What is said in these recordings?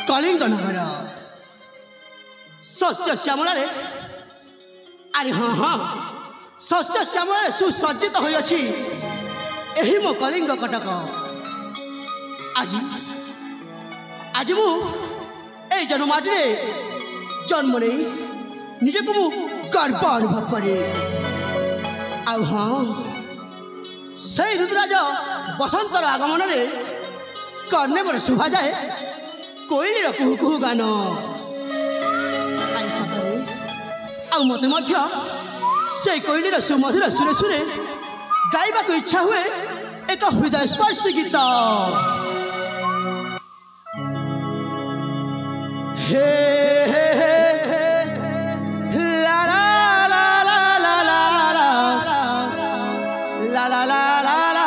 कलिंग नगर शस्य श्यामल अरे हाँ हाँ शस्य श्यामल सुसज्जित होई मो कलिंग कटक आज आज मु ए जन्ममाटी जन्म नहीं निजे को गर्व अनुभव करे आ हाँ से ऋतुराज बसंतर आगमन रे कर्णे मोर शुभा जाए कोइलीर कुहू कुहू गान अरे सतरे आ मते मध्य से कोइलीर सुमधुर सुरे सुरे गाइबा को इच्छा हुए एक हृदय स्पर्शी गीत हे हे हे ला ला ला ला ला ला ला ला ला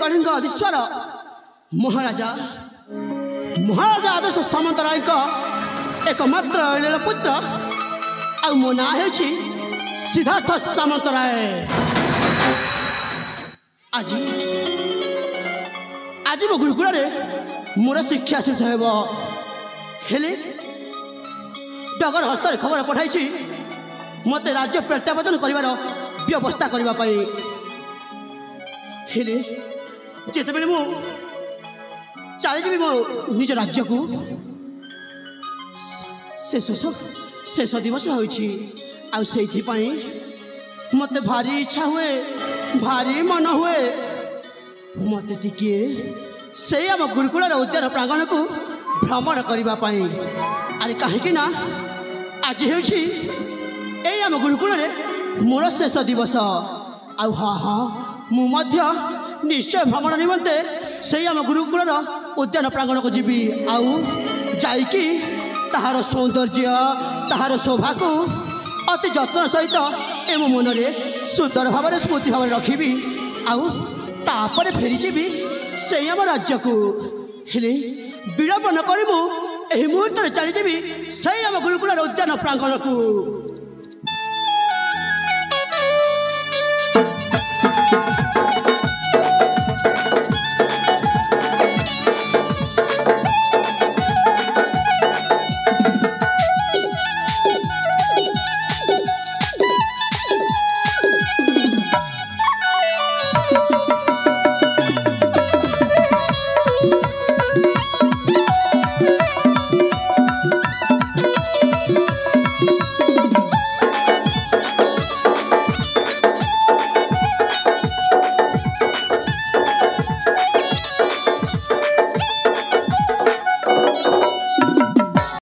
कलिंग अधीश्वर महाराजा महाराजा आदर्श सामंतराय एकमात्र लील पुत्र आ मो ना सिद्धार्थ सामंतराय। आज आज मो गुरुकुल मोर शिक्षा शेष हेले डगर हस्त खबर पठाई मत राज्य प्रत्यावर्तन कर व्यवस्था करने हेले जितेबले मु चलीजी मो निज राज्य को शेष दिवस हो मत भारी इच्छा हुए भारी मन हुए मत टिके से आम गुरुकुल उद्यान प्रांगण को भ्रमण करने। अरे कहीं आज आम गुरुकुल मोर शेष दिवस आ हाँ हाँ मुझे निश्चय भ्रमण निमंते से आम गुरुकुल उद्यान प्रांगण को जीवी आउ जाइकी ताहार सौंदर्य ताहार शोभा को अति जत्न सहित एम मनरे सुंदर भाव स्मृति भाव रखी आउ तापर फेरी जीवी से आम राज्य को हेले विलंब न करी मुहूर्त चलीजी से आम गुरुकुल उद्यान प्रांगण को।